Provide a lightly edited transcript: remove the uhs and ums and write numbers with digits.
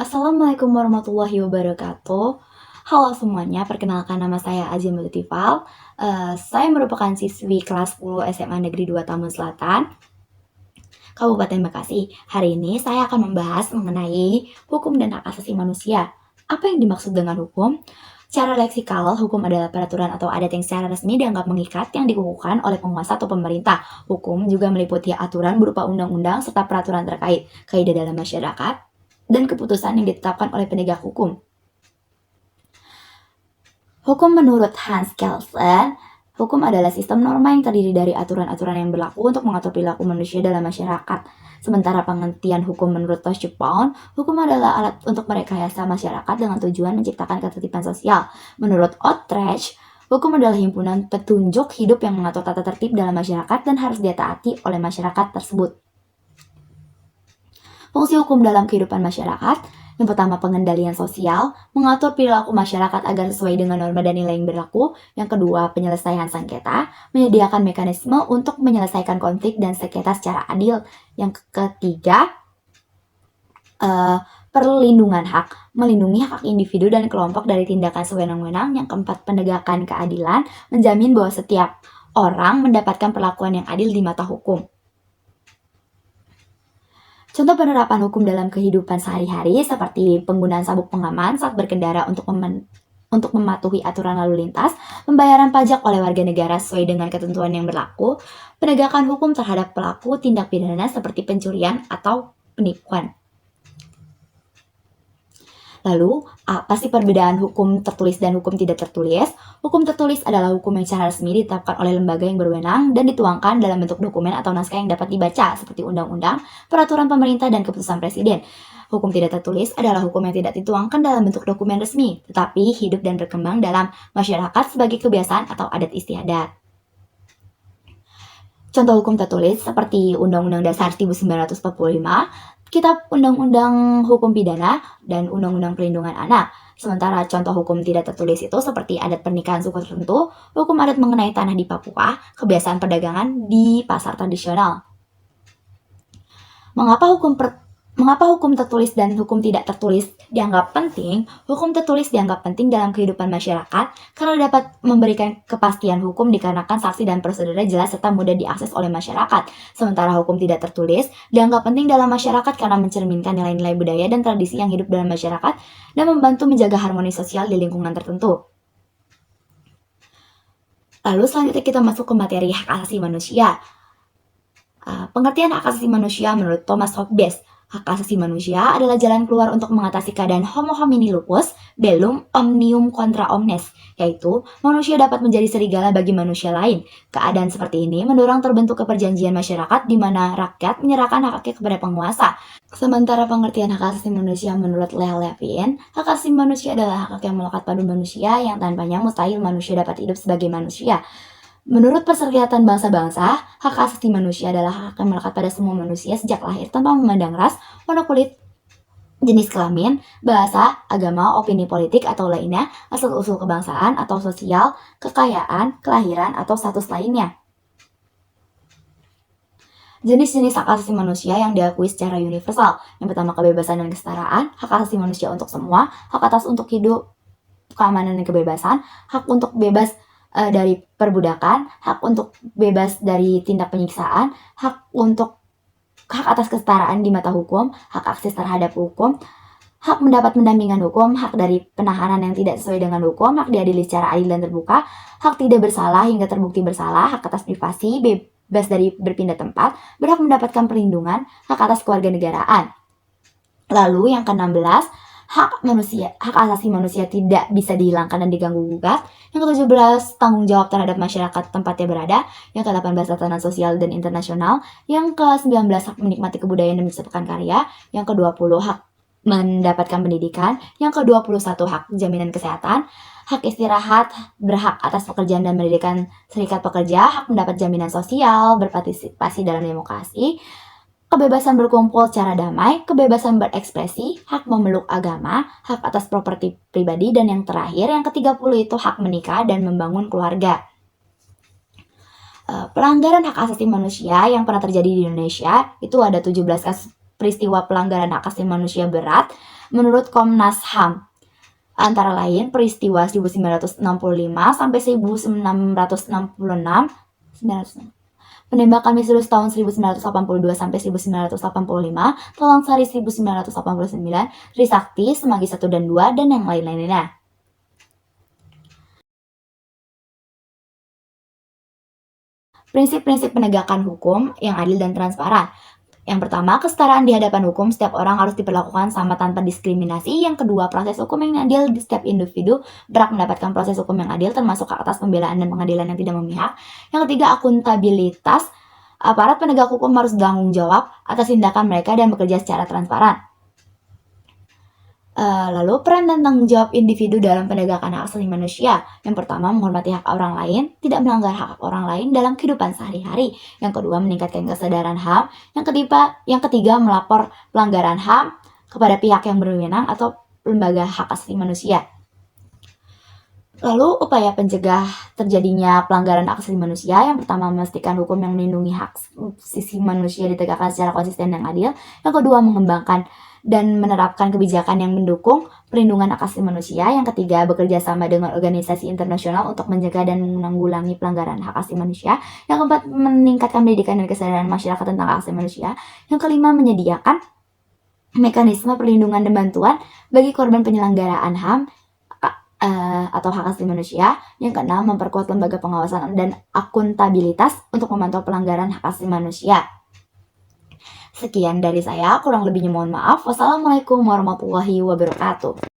Assalamualaikum warahmatullahi wabarakatuh. Halo semuanya, perkenalkan nama saya Azim Lutifal. Saya merupakan siswi kelas 10 SMA Negeri 2 Tambun Selatan, Kabupaten Bekasi. Hari ini saya akan membahas mengenai hukum dan hak asasi manusia. Apa yang dimaksud dengan hukum? Secara leksikal, hukum adalah peraturan atau adat yang secara resmi dianggap mengikat yang dikukuhkan oleh penguasa atau pemerintah. Hukum juga meliputi aturan berupa undang-undang serta peraturan terkait, kaidah dalam masyarakat, dan keputusan yang ditetapkan oleh penegak hukum. Hukum menurut Hans Kelsen, hukum adalah sistem norma yang terdiri dari aturan-aturan yang berlaku untuk mengatur perilaku manusia dalam masyarakat. Sementara pengertian hukum menurut Deutsche Bahn, hukum adalah alat untuk merekayasa masyarakat dengan tujuan menciptakan ketertiban sosial. Menurut Utrecht, hukum adalah himpunan petunjuk hidup yang mengatur tata tertib dalam masyarakat dan harus ditaati oleh masyarakat tersebut. Fungsi hukum dalam kehidupan masyarakat: yang pertama, pengendalian sosial, mengatur perilaku masyarakat agar sesuai dengan norma dan nilai yang berlaku. Yang kedua, penyelesaian sengketa, menyediakan mekanisme untuk menyelesaikan konflik dan sengketa secara adil. Yang ketiga, perlindungan hak, melindungi hak individu dan kelompok dari tindakan sewenang-wenang. Yang keempat, penegakan keadilan, menjamin bahwa setiap orang mendapatkan perlakuan yang adil di mata hukum. Contoh penerapan hukum dalam kehidupan sehari-hari seperti penggunaan sabuk pengaman saat berkendara untuk mematuhi aturan lalu lintas, pembayaran pajak oleh warga negara sesuai dengan ketentuan yang berlaku, penegakan hukum terhadap pelaku tindak pidana seperti pencurian atau penipuan. Lalu, apa sih perbedaan hukum tertulis dan hukum tidak tertulis? Hukum tertulis adalah hukum yang secara resmi ditetapkan oleh lembaga yang berwenang dan dituangkan dalam bentuk dokumen atau naskah yang dapat dibaca, seperti undang-undang, peraturan pemerintah, dan keputusan presiden. Hukum tidak tertulis adalah hukum yang tidak dituangkan dalam bentuk dokumen resmi, tetapi hidup dan berkembang dalam masyarakat sebagai kebiasaan atau adat istiadat. Contoh hukum tertulis seperti Undang-Undang Dasar 1945, Kitab Undang-Undang Hukum Pidana, dan Undang-Undang Perlindungan Anak. Sementara contoh hukum tidak tertulis itu seperti adat pernikahan suku tertentu, hukum adat mengenai tanah di Papua, kebiasaan perdagangan di pasar tradisional. Mengapa hukum tertulis dan hukum tidak tertulis dianggap penting? Hukum tertulis dianggap penting dalam kehidupan masyarakat karena dapat memberikan kepastian hukum dikarenakan saksi dan prosedurnya jelas serta mudah diakses oleh masyarakat. Sementara hukum tidak tertulis dianggap penting dalam masyarakat karena mencerminkan nilai-nilai budaya dan tradisi yang hidup dalam masyarakat dan membantu menjaga harmoni sosial di lingkungan tertentu. Lalu selanjutnya kita masuk ke materi hak asasi manusia. Pengertian hak asasi manusia menurut Thomas Hobbes. Hak asasi manusia adalah jalan keluar untuk mengatasi keadaan homo homini lupus, bellum omnium contra omnes, yaitu manusia dapat menjadi serigala bagi manusia lain. Keadaan seperti ini mendorong terbentuk perjanjian masyarakat di mana rakyat menyerahkan hak-haknya kepada penguasa. Sementara pengertian hak asasi manusia menurut Leo Levin, hak asasi manusia adalah hak yang melekat pada manusia yang tanpanya mustahil manusia dapat hidup sebagai manusia. Menurut Perserikatan Bangsa-Bangsa, hak asasi manusia adalah hak yang melekat pada semua manusia sejak lahir tanpa memandang ras, warna kulit, jenis kelamin, bahasa, agama, opini politik atau lainnya, asal-usul kebangsaan atau sosial, kekayaan, kelahiran, atau status lainnya. Jenis-jenis hak asasi manusia yang diakui secara universal. Yang pertama, kebebasan dan kesetaraan, hak asasi manusia untuk semua, hak atas untuk hidup, keamanan dan kebebasan, hak untuk bebas dari perbudakan, hak untuk bebas dari tindak penyiksaan, hak atas kesetaraan di mata hukum, hak akses terhadap hukum, hak mendapat pendampingan hukum, hak dari penahanan yang tidak sesuai dengan hukum, hak diadili secara adil dan terbuka, hak tidak bersalah hingga terbukti bersalah, hak atas privasi, bebas dari berpindah tempat, berhak mendapatkan perlindungan, hak atas kewarganegaraan. Lalu yang ke-16, hak asasi manusia tidak bisa dihilangkan dan diganggu-gugat. Yang ke-17, tanggung jawab terhadap masyarakat tempatnya berada. Yang ke-18, tatanan sosial dan internasional. Yang ke-19, hak menikmati kebudayaan dan menciptakan karya. Yang ke-20, hak mendapatkan pendidikan. Yang ke-21, hak jaminan kesehatan. Hak istirahat, berhak atas pekerjaan dan pendidikan serikat pekerja, hak mendapat jaminan sosial, berpartisipasi dalam demokrasi, kebebasan berkumpul secara damai, kebebasan berekspresi, hak memeluk agama, hak atas properti pribadi, dan yang terakhir, yang ke-30 itu hak menikah dan membangun keluarga. Pelanggaran hak asasi manusia yang pernah terjadi di Indonesia itu ada 17 kasus peristiwa pelanggaran hak asasi manusia berat menurut Komnas HAM. Antara lain peristiwa 1965 sampai 1966, penembakan misterius tahun 1982 sampai 1985, Talang Sari 1989, Trisakti, Semanggi 1 dan 2, dan yang lain-lainnya. Prinsip-prinsip penegakan hukum yang adil dan transparan. Yang pertama, kesetaraan di hadapan hukum. Setiap orang harus diperlakukan sama tanpa diskriminasi. Yang kedua, proses hukum yang adil. Di setiap individu berhak mendapatkan proses hukum yang adil, termasuk hak atas pembelaan dan pengadilan yang tidak memihak. Yang ketiga, akuntabilitas. Aparat penegak hukum harus bertanggung jawab atas tindakan mereka dan bekerja secara transparan. Lalu peran dan tanggung jawab individu dalam penegakan hak asasi manusia. Yang pertama, menghormati hak orang lain, tidak melanggar hak orang lain dalam kehidupan sehari-hari. Yang kedua, meningkatkan kesadaran HAM. Yang ketiga, melapor pelanggaran HAM kepada pihak yang berwenang atau lembaga hak asasi manusia. Lalu upaya pencegah terjadinya pelanggaran hak asasi manusia. Yang pertama, memastikan hukum yang melindungi hak asasi manusia ditegakkan secara konsisten dan adil. Yang kedua, mengembangkan dan menerapkan kebijakan yang mendukung perlindungan hak asasi manusia. Yang ketiga, bekerja sama dengan organisasi internasional untuk mencegah dan menanggulangi pelanggaran hak asasi manusia. Yang keempat, meningkatkan pendidikan dan kesadaran masyarakat tentang hak asasi manusia. Yang kelima, menyediakan mekanisme perlindungan dan bantuan bagi korban penyelenggaraan HAM atau hak asasi manusia. Yang keenam, memperkuat lembaga pengawasan dan akuntabilitas untuk memantau pelanggaran hak asasi manusia. Sekian dari saya, kurang lebihnya mohon maaf. Wassalamualaikum warahmatullahi wabarakatuh.